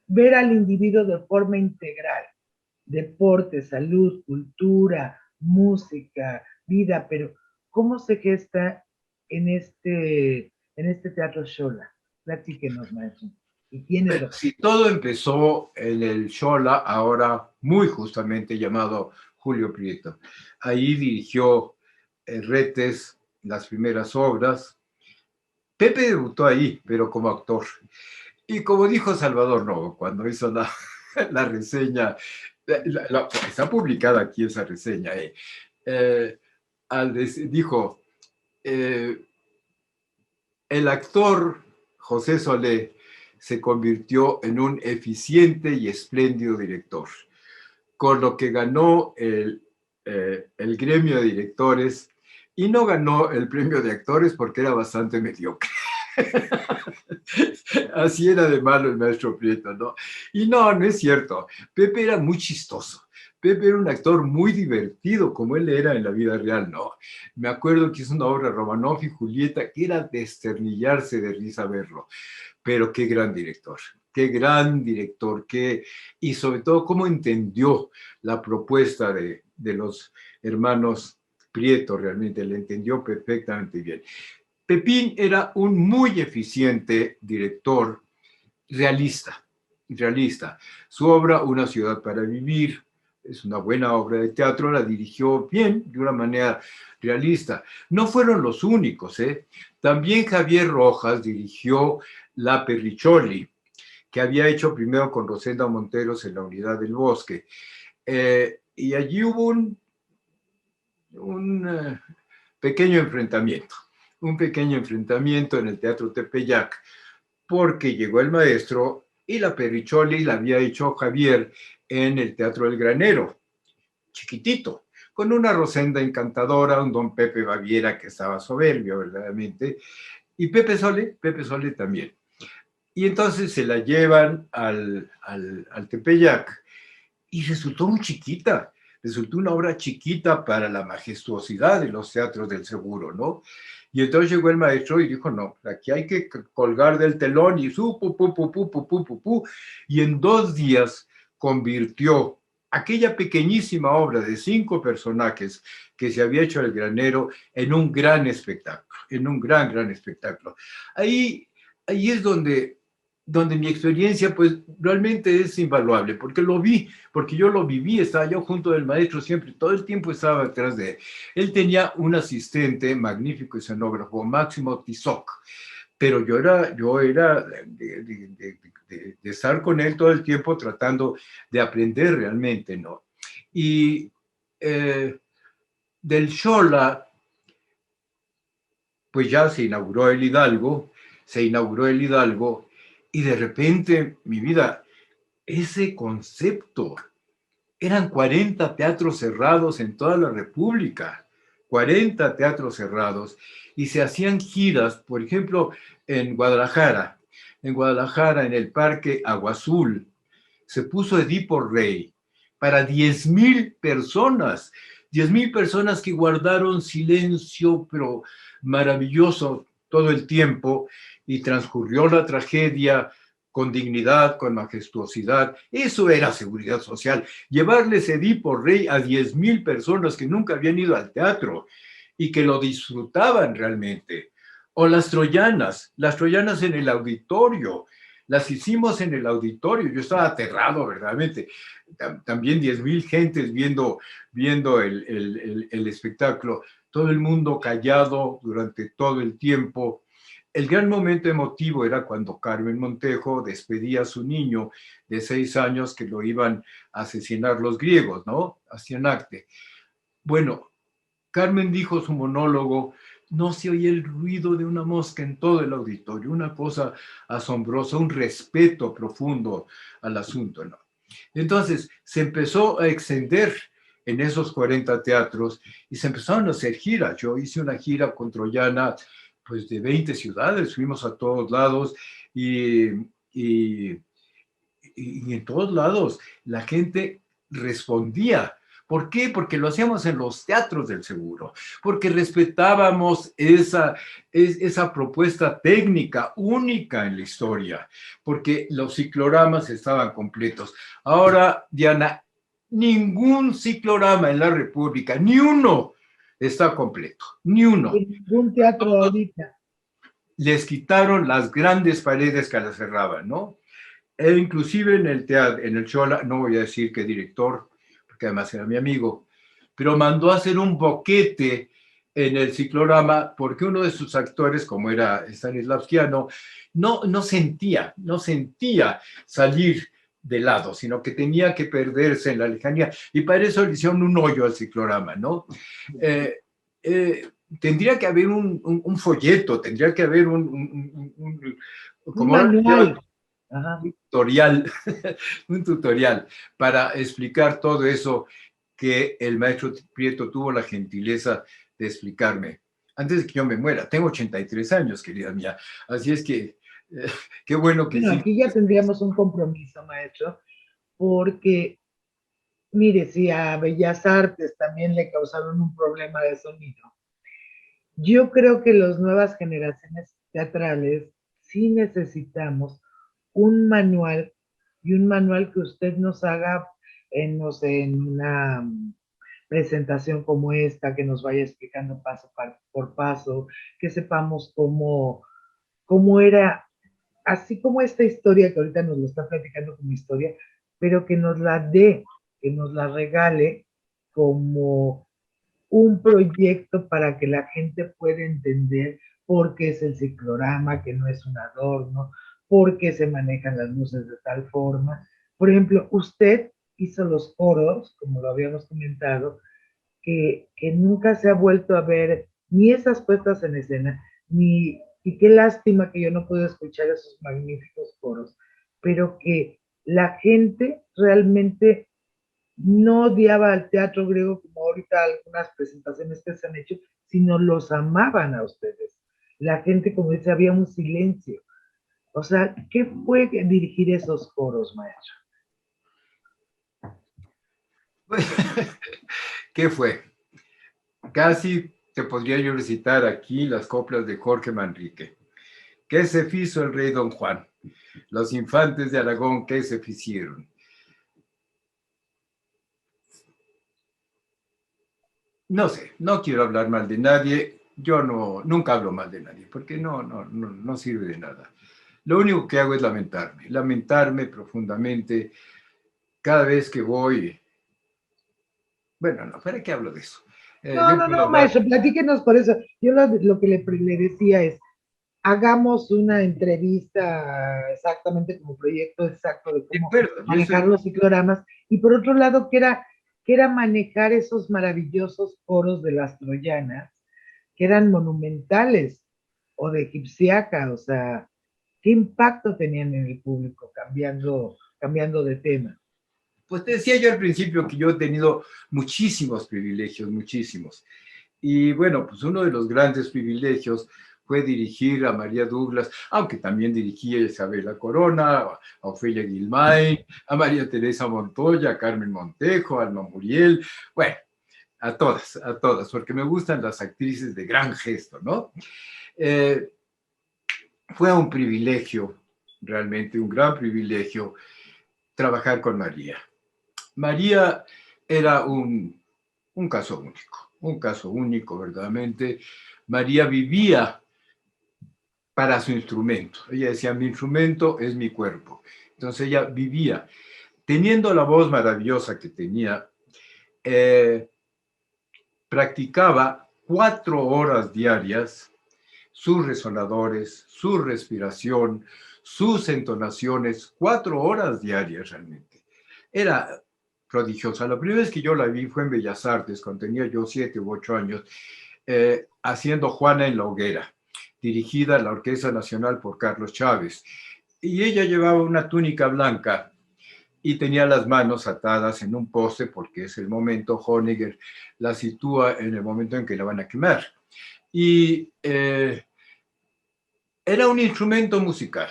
ver al individuo de forma integral, deporte, salud, cultura, música, vida, pero ¿cómo se gesta en este teatro Xola? Platíquenos, maestro. ¿Y quiénes lo Si todo empezó en el Xola, ahora muy justamente llamado Julio Prieto. Ahí dirigió Retes, las primeras obras. Pepe debutó ahí, pero como actor. Y como dijo Salvador Novo cuando hizo la reseña, está publicada aquí esa reseña, dijo, el actor José Solé se convirtió en un eficiente y espléndido director, con lo que ganó el gremio de directores, y no ganó el premio de actores porque era bastante mediocre. Así era de malo el maestro Prieto, ¿no? Y no es cierto. Pepe era muy chistoso. Pepe era un actor muy divertido, como él era en la vida real, ¿no? Me acuerdo que hizo una obra, Romanoff y Julieta, que era desternillarse de risa verlo. Pero qué gran director, y sobre todo cómo entendió la propuesta de los hermanos Prieto, realmente le entendió perfectamente bien. Pepín era un muy eficiente director, realista. Su obra, Una ciudad para vivir, es una buena obra de teatro, la dirigió bien, de una manera realista. No fueron los únicos, ¿eh? También Javier Rojas dirigió La Perricholi, que había hecho primero con Rosenda Monteros en La Unidad del Bosque. Y allí hubo un pequeño enfrentamiento en el Teatro Tepeyac, porque llegó el maestro y La Perricholi la había hecho Javier en el Teatro del Granero, chiquitito, con una Rosenda encantadora, un don Pepe Baviera que estaba soberbio verdaderamente, y Pepe Solé también. Y entonces se la llevan al Tepeyac y resultó muy chiquita, resultó una obra chiquita para la majestuosidad de los teatros del Seguro, ¿no? Y entonces llegó el maestro y dijo, no, aquí hay que colgar del telón, y y en 2 días convirtió aquella pequeñísima obra de 5 personajes que se había hecho El Granero en un gran espectáculo, en un gran espectáculo. Ahí es donde mi experiencia pues realmente es invaluable, porque yo lo viví, estaba yo junto del maestro siempre, todo el tiempo estaba detrás de él. Él tenía un asistente magnífico escenógrafo, Máximo Tizoc, pero yo era de estar con él todo el tiempo tratando de aprender realmente, ¿no? Y del Xola, pues ya se inauguró el Hidalgo, y de repente, mi vida, ese concepto, eran 40 teatros cerrados en toda la República, 40 teatros cerrados, y se hacían giras, por ejemplo, en Guadalajara, en el Parque Agua Azul, se puso Edipo Rey para 10,000 personas, 10,000 personas que guardaron silencio, pero maravilloso todo el tiempo, y transcurrió la tragedia con dignidad, con majestuosidad. Eso era seguridad social. Llevarles Edipo Rey a 10,000 personas que nunca habían ido al teatro y que lo disfrutaban realmente. O las troyanas en el auditorio. Las hicimos en el auditorio. Yo estaba aterrado, verdaderamente. También 10,000 gentes viendo el espectáculo. Todo el mundo callado durante todo el tiempo. El gran momento emotivo era cuando Carmen Montejo despedía a su niño de 6 años que lo iban a asesinar los griegos, ¿no? Hacían acte. Bueno, Carmen dijo su monólogo, no se oía el ruido de una mosca en todo el auditorio, una cosa asombrosa, un respeto profundo al asunto, ¿no? Entonces, se empezó a extender en esos 40 teatros y se empezaron a hacer giras. Yo hice una gira con Troyana, pues de 20 ciudades, fuimos a todos lados y en todos lados la gente respondía. ¿Por qué? Porque lo hacíamos en los teatros del Seguro, porque respetábamos esa propuesta técnica única en la historia, porque los cicloramas estaban completos. Ahora, Diana, ningún ciclorama en la República, ni uno, está completo, ni uno. En ningún teatro ahorita. Les quitaron las grandes paredes que las cerraban, ¿no? E inclusive en el teatro, en el Xola, no voy a decir qué director, porque además era mi amigo, pero mandó a hacer un boquete en el ciclorama porque uno de sus actores, como era Stanislavskiano, no sentía salir de lado, sino que tenía que perderse en la lejanía, y para eso le hicieron un hoyo al ciclorama, ¿no? Tendría que haber un folleto, tendría que haber un manual. Un tutorial para explicar todo eso que el maestro Prieto tuvo la gentileza de explicarme antes de que yo me muera. Tengo 83 años, querida mía, así es que qué bueno que bueno, sí. Aquí ya tendríamos un compromiso, maestro, porque mire, si a Bellas Artes también le causaron un problema de sonido, yo creo que las nuevas generaciones teatrales sí necesitamos un manual, y un manual que usted nos haga no sé, en una presentación como esta, que nos vaya explicando paso por paso, que sepamos cómo era, así como esta historia que ahorita nos lo está platicando como historia, pero que nos la dé, que nos la regale como un proyecto para que la gente pueda entender por qué es el ciclorama, que no es un adorno, por qué se manejan las luces de tal forma. Por ejemplo, usted hizo los coros, como lo habíamos comentado, que nunca se ha vuelto a ver ni esas puestas en escena, y qué lástima que yo no puedo escuchar esos magníficos coros, pero que la gente realmente no odiaba al teatro griego como ahorita algunas presentaciones que se han hecho, sino los amaban a ustedes. La gente, como dice, había un silencio. O sea, ¿qué fue dirigir esos coros, maestro? ¿Qué fue? Casi te podría yo recitar aquí las coplas de Jorge Manrique. ¿Qué se hizo el rey Don Juan? Los infantes de Aragón, ¿qué se hicieron? No sé, no quiero hablar mal de nadie. Yo nunca hablo mal de nadie, porque no sirve de nada. Lo único que hago es lamentarme profundamente cada vez que voy. Bueno, no, ¿para qué hablo de eso? No, maestro, platíquenos por eso. Yo lo que le decía es, hagamos una entrevista exactamente como proyecto exacto de De cómo acuerdo, yo manejar soy, los cicloramas, y por otro lado, que era manejar esos maravillosos coros de las troyanas, que eran monumentales, o de Egipciaca, o sea, qué impacto tenían en el público, cambiando de tema. pues te decía yo al principio que yo he tenido muchísimos privilegios, muchísimos. Y bueno, pues uno de los grandes privilegios fue dirigir a María Douglas, aunque también dirigía a Isabela Corona, a Ofelia Guilmain, a María Teresa Montoya, a Carmen Montejo, a Alma Muriel, bueno, a todas, porque me gustan las actrices de gran gesto, ¿no? Eh, Fue un privilegio, realmente un gran privilegio, trabajar con María. María era un caso único, verdaderamente. María vivía para su instrumento. Ella decía, mi instrumento es mi cuerpo. Entonces ella vivía, teniendo la voz maravillosa que tenía, eh, practicaba 4 horas diarias sus resonadores, su respiración, sus entonaciones, 4 horas diarias realmente. Era prodigiosa. La primera vez que yo la vi fue en Bellas Artes, cuando tenía yo 7 u 8 años, haciendo Juana en la Hoguera, dirigida a la Orquesta Nacional por Carlos Chávez. Y ella llevaba una túnica blanca y tenía las manos atadas en un poste, porque es el momento, Honegger la sitúa en el momento en que la van a quemar. Y era un instrumento musical.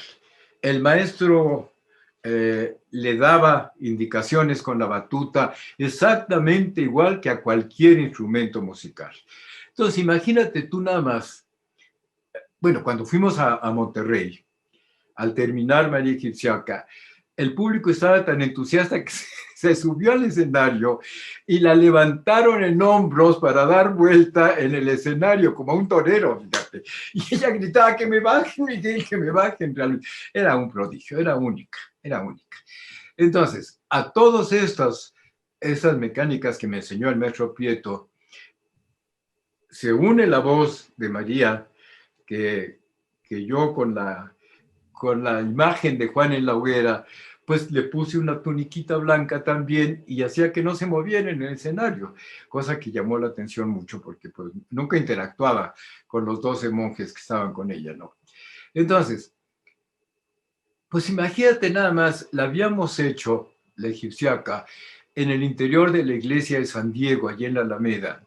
El maestro le daba indicaciones con la batuta exactamente igual que a cualquier instrumento musical. Entonces, imagínate tú nada más. Bueno, cuando fuimos a Monterrey, al terminar María Egipciaca, el público estaba tan entusiasta que se subió al escenario y la levantaron en hombros para dar vuelta en el escenario, como un torero, fíjate. Y ella gritaba, que me bajen, Miguel, que me bajen. Era un prodigio, era única, era única. Entonces, a todas estas mecánicas que me enseñó el maestro Prieto, se une la voz de María, que yo con la imagen de Juan en la Hoguera, pues le puse una tuniquita blanca también y hacía que no se moviera en el escenario, cosa que llamó la atención mucho porque pues nunca interactuaba con los 12 monjes que estaban con ella, ¿no? Entonces, pues imagínate nada más, la habíamos hecho, la egipciaca, en el interior de la iglesia de San Diego, allí en la Alameda.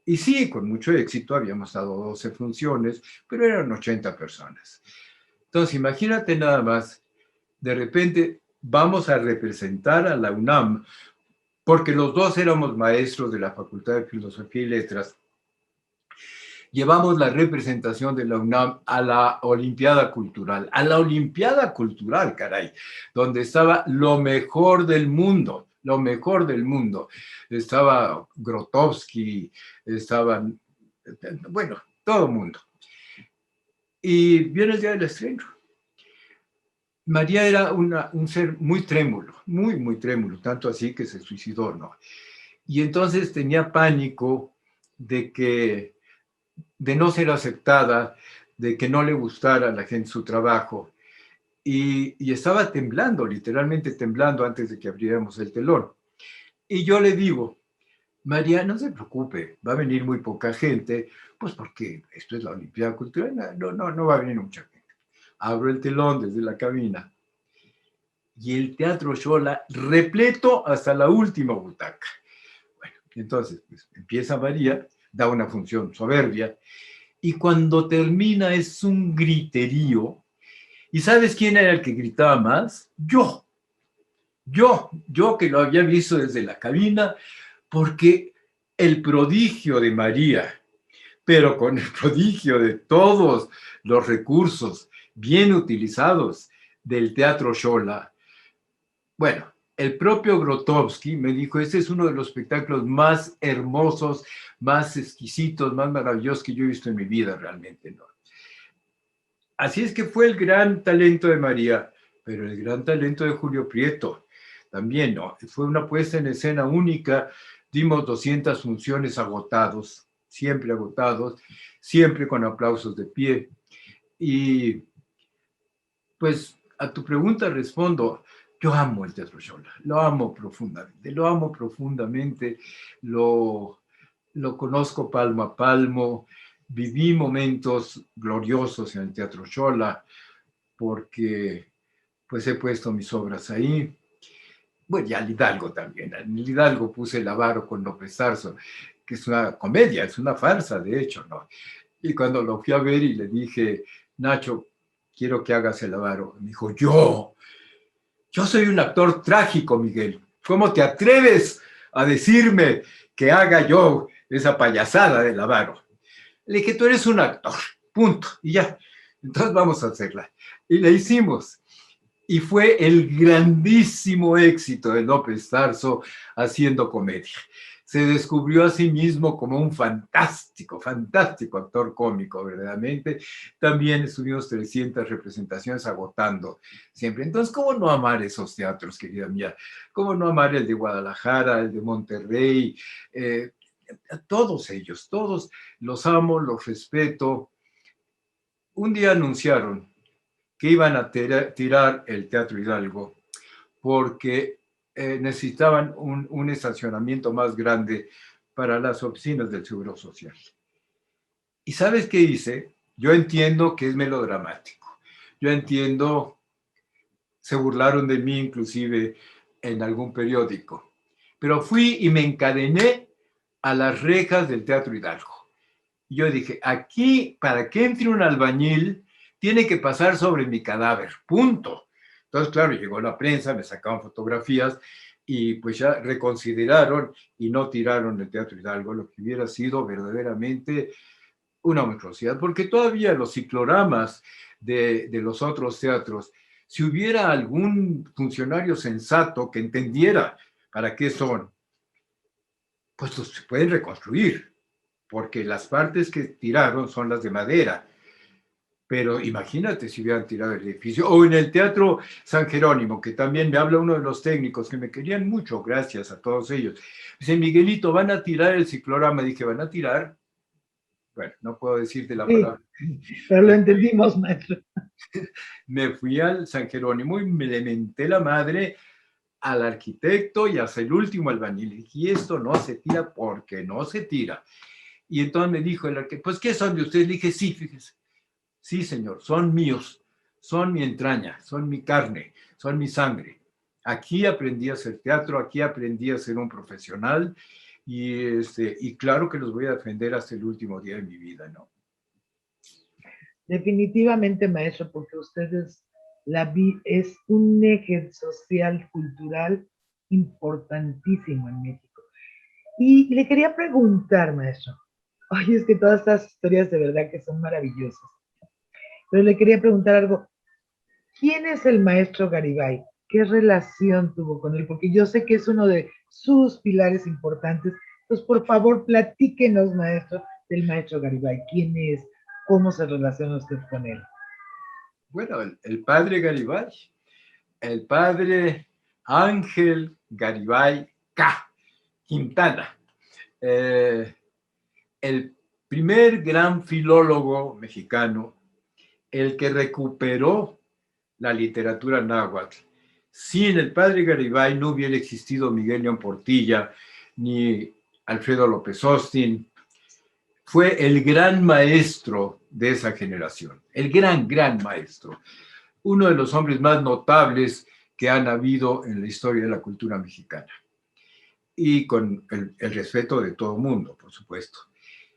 Y sí, con mucho éxito, habíamos dado 12 funciones, pero eran 80 personas. Entonces, imagínate nada más, de repente vamos a representar a la UNAM, porque los dos éramos maestros de la Facultad de Filosofía y Letras. Llevamos la representación de la UNAM a la Olimpiada Cultural, caray, donde estaba lo mejor del mundo, lo mejor del mundo. Estaba Grotowski, estaban, bueno, todo el mundo. Y viene el día del estreno. María era un ser muy trémulo, muy, muy trémulo, tanto así que se suicidó, ¿no? Y entonces tenía pánico de no ser aceptada, de que no le gustara a la gente su trabajo. Y estaba temblando, literalmente temblando antes de que abriéramos el telón. Y yo le digo, María, no se preocupe, va a venir muy poca gente, pues porque esto es la Olimpiada Cultural, no va a venir mucha gente. Abro el telón desde la cabina y el Teatro Xola repleto hasta la última butaca. Bueno, entonces pues, empieza María, da una función soberbia, y cuando termina es un griterío. ¿Y sabes quién era el que gritaba más? Yo que lo había visto desde la cabina, porque el prodigio de María, pero con el prodigio de todos los recursos bien utilizados del Teatro Xola. Bueno, el propio Grotowski me dijo, este es uno de los espectáculos más hermosos, más exquisitos, más maravillosos que yo he visto en mi vida realmente, ¿no? Así es que fue el gran talento de María, pero el gran talento de Julio Prieto también, ¿no? Fue una puesta en escena única, dimos 200 funciones agotados, siempre con aplausos de pie. Y pues a tu pregunta respondo, yo amo el Teatro Xola, lo amo profundamente, lo conozco palmo a palmo, viví momentos gloriosos en el Teatro Xola, porque pues he puesto mis obras ahí. Bueno, y al Hidalgo también. En el Hidalgo puse El avaro con López Tarso, que es una comedia, es una farsa, de hecho, ¿no? Y cuando lo fui a ver y le dije, Nacho, quiero que hagas El avaro, me dijo, yo soy un actor trágico, Miguel. ¿Cómo te atreves a decirme que haga yo esa payasada del avaro? Le dije, tú eres un actor, punto, y ya. Entonces vamos a hacerla. Y la hicimos. Y fue el grandísimo éxito de López Tarso haciendo comedia. Se descubrió a sí mismo como un fantástico, fantástico actor cómico, verdaderamente. También estuvimos 300 representaciones agotando siempre. Entonces, ¿cómo no amar esos teatros, querida mía? ¿Cómo no amar el de Guadalajara, el de Monterrey? Todos ellos, todos los amo, los respeto. Un día anunciaron que iban a tirar el Teatro Hidalgo porque necesitaban un estacionamiento más grande para las oficinas del Seguro Social. ¿Y sabes qué hice? Yo entiendo que es melodramático. Yo entiendo, se burlaron de mí inclusive en algún periódico, pero fui y me encadené a las rejas del Teatro Hidalgo. Y yo dije, aquí, para que entre un albañil, tiene que pasar sobre mi cadáver, punto. Entonces, claro, llegó la prensa, me sacaban fotografías y pues ya reconsideraron y no tiraron el Teatro Hidalgo, lo que hubiera sido verdaderamente una monstruosidad, porque todavía los cicloramas de los otros teatros, si hubiera algún funcionario sensato que entendiera para qué son, pues los se pueden reconstruir, porque las partes que tiraron son las de madera. Pero imagínate si hubieran tirado el edificio. O en el Teatro San Jerónimo, que también me habla uno de los técnicos que me querían mucho, gracias a todos ellos. Dice, Miguelito, van a tirar el ciclorama. Dije, ¿van a tirar? Bueno, no puedo decirte la palabra. Pero lo entendimos, maestro. Me fui al San Jerónimo y me le menté la madre al arquitecto y hasta el último albañil. Y dije, esto no se tira porque no se tira. Y entonces me dijo el arquitecto, pues, ¿qué son de ustedes? Le dije, sí, fíjese. Sí, señor, son míos, son mi entraña, son mi carne, son mi sangre. Aquí aprendí a hacer teatro, aquí aprendí a ser un profesional y claro que los voy a defender hasta el último día de mi vida, ¿no? Definitivamente, maestro, porque usted es un eje social, cultural importantísimo en México. Y le quería preguntar, maestro, oye, es que todas estas historias de verdad que son maravillosas. Pero le quería preguntar algo. ¿Quién es el maestro Garibay? ¿Qué relación tuvo con él? Porque yo sé que es uno de sus pilares importantes. Entonces, por favor, platíquenos, maestro, del maestro Garibay. ¿Quién es? ¿Cómo se relaciona usted con él? Bueno, el padre Garibay, el padre Ángel Garibay K. Quintana, el primer gran filólogo mexicano, el que recuperó la literatura náhuatl. Sin el padre Garibay no hubiera existido Miguel León Portilla ni Alfredo López Austin. Fue el gran maestro de esa generación, el gran maestro, uno de los hombres más notables que han habido en la historia de la cultura mexicana. Y con el respeto de todo el mundo, por supuesto.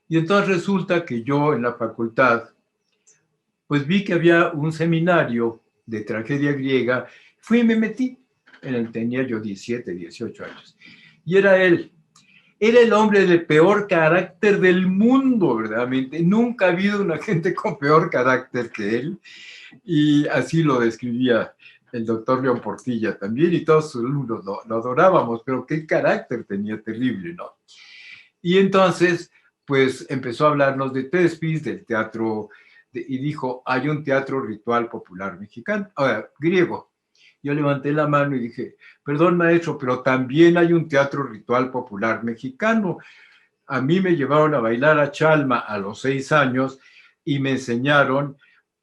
Y entonces resulta que yo en la facultad, pues vi que había un seminario de tragedia griega, fui y me metí, tenía yo 17, 18 años, y era él. Era el hombre de peor carácter del mundo, verdaderamente. Nunca ha habido una gente con peor carácter que él, y así lo describía el doctor León Portilla también, y todos sus alumnos lo adorábamos, pero qué carácter tenía terrible, ¿no? Y entonces, pues empezó a hablarnos de Thespis, del teatro, y dijo, hay un teatro ritual popular mexicano, griego. Yo levanté la mano y dije, perdón maestro, pero también hay un teatro ritual popular mexicano. A mí me llevaron a bailar a Chalma a los 6 años y me enseñaron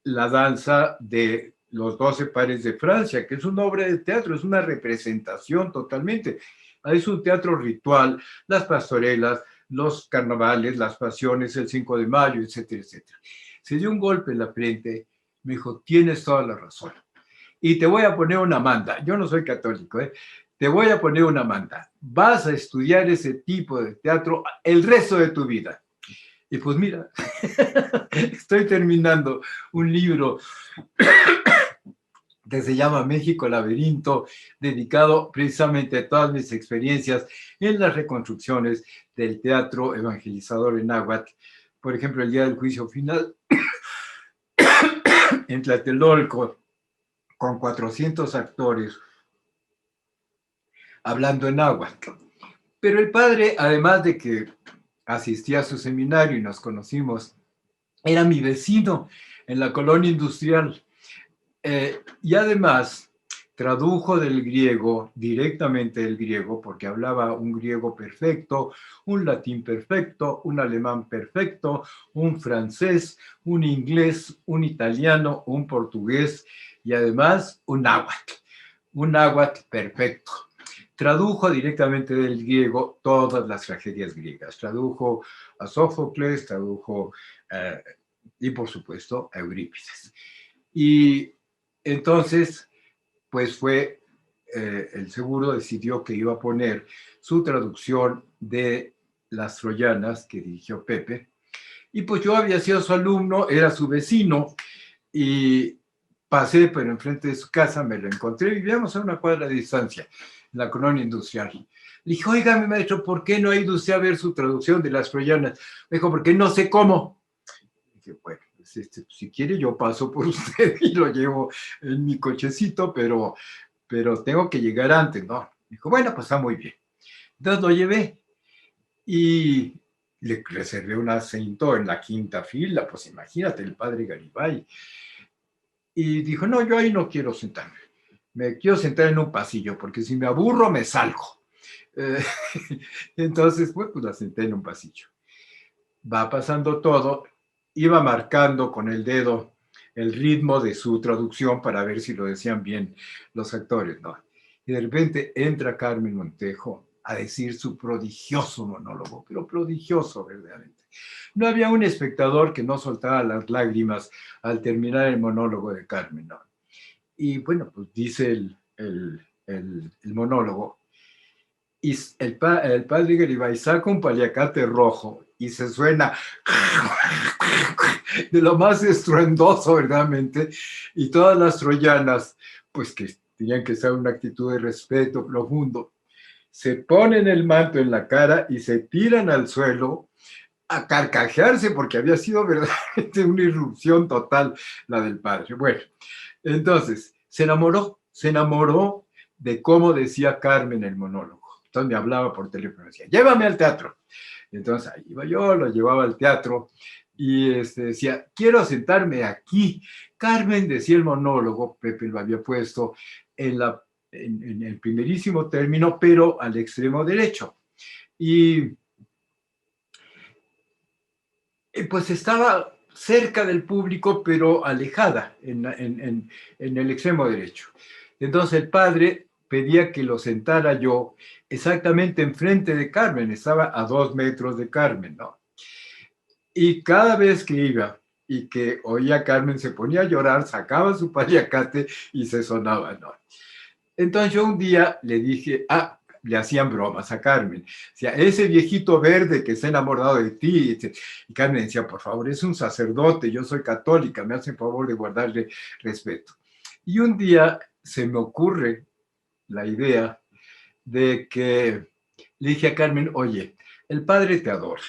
la danza de los 12 pares de Francia, que es una obra de teatro, es una representación totalmente. Es un teatro ritual, las pastorelas, los carnavales, las pasiones, el 5 de mayo, etcétera, etcétera. Se dio un golpe en la frente, me dijo, tienes toda la razón. Y te voy a poner una manda. Yo no soy católico, ¿eh? Te voy a poner una manda. Vas a estudiar ese tipo de teatro el resto de tu vida. Y pues mira, estoy terminando un libro que se llama México Laberinto, dedicado precisamente a todas mis experiencias en las reconstrucciones del teatro evangelizador en náhuatl. Por ejemplo, el día del juicio final en Tlatelolco, con 400 actores hablando en náhuatl. Pero el padre, además de que asistía a su seminario y nos conocimos, era mi vecino en la colonia industrial. Y además tradujo del griego, directamente del griego, porque hablaba un griego perfecto, un latín perfecto, un alemán perfecto, un francés, un inglés, un italiano, un portugués y además un náhuatl perfecto. Tradujo directamente del griego todas las tragedias griegas. Tradujo a Sófocles, tradujo y por supuesto a Eurípides. Y entonces, pues fue, el seguro decidió que iba a poner su traducción de Las Troyanas, que dirigió Pepe, y pues yo había sido su alumno, era su vecino, y pasé por enfrente de su casa, me lo encontré, vivíamos a una cuadra de distancia, en la colonia industrial. Le dije, oiga, mi maestro, ¿por qué no ha ido usted a ver su traducción de Las Troyanas? Me dijo, porque no sé cómo. Dije, bueno, si quiere yo paso por usted y lo llevo en mi cochecito, pero tengo que llegar antes, ¿no? Dijo, bueno, pues está muy bien. Entonces lo llevé y le reservé un asiento en la quinta fila, pues imagínate, el padre Garibay. Y dijo, no, yo ahí no quiero sentarme. Me quiero sentar en un pasillo, porque si me aburro me salgo. Entonces, pues la senté en un pasillo. Va pasando todo, iba marcando con el dedo el ritmo de su traducción para ver si lo decían bien los actores, ¿no? Y de repente entra Carmen Montejo a decir su prodigioso monólogo, pero prodigioso verdaderamente. No había un espectador que no soltara las lágrimas al terminar el monólogo de Carmen, ¿no? Y bueno, pues dice el monólogo, y el padre Garibay saca un paliacate rojo y se suena de lo más estruendoso, verdaderamente, y todas las troyanas, pues que tenían que ser una actitud de respeto profundo, se ponen el manto en la cara y se tiran al suelo a carcajearse porque había sido verdaderamente una irrupción total la del padre. Bueno, entonces se enamoró de cómo decía Carmen el monólogo. Entonces me hablaba por teléfono, decía, llévame al teatro. Entonces ahí iba yo, lo llevaba al teatro y decía, quiero sentarme aquí. Carmen decía el monólogo, Pepe lo había puesto en el primerísimo término, pero al extremo derecho. Y pues estaba cerca del público, pero alejada en el extremo derecho. Entonces el padre pedía que lo sentara yo exactamente enfrente de Carmen, estaba a 2 metros de Carmen, ¿no? Y cada vez que iba y que oía a Carmen se ponía a llorar, sacaba su paliacate y se sonaba, ¿no? Entonces yo un día le dije, le hacían bromas a Carmen, decía, ese viejito verde que está enamorado de ti, y Carmen decía, por favor, es un sacerdote, yo soy católica, me hacen favor de guardarle respeto. Y un día se me ocurre la idea de que le dije a Carmen, oye, el padre te adora,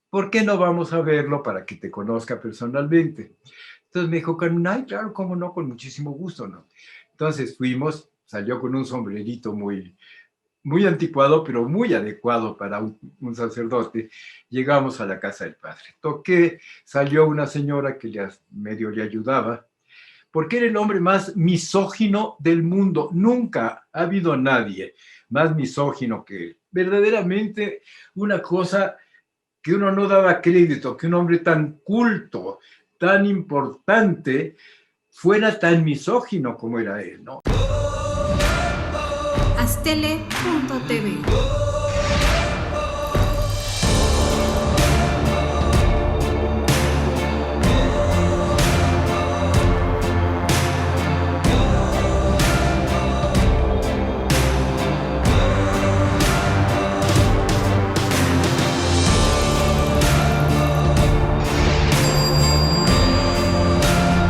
¿por qué no vamos a verlo para que te conozca personalmente? Entonces me dijo Carmen, ay, claro, cómo no, con muchísimo gusto, ¿no? Entonces fuimos, salió con un sombrerito muy, muy anticuado, pero muy adecuado para un sacerdote. Llegamos a la casa del padre. Toqué, salió una señora que medio le ayudaba, porque era el hombre más misógino del mundo. Nunca ha habido nadie más misógino que él. Verdaderamente una cosa que uno no daba crédito, que un hombre tan culto, tan importante fuera tan misógino como era él, ¿no? Aztele.tv.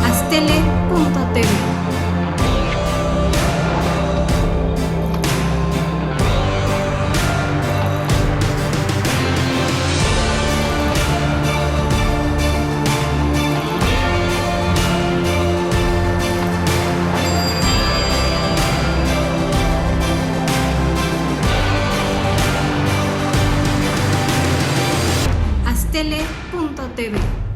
Aztele.tv. Aztele.tv.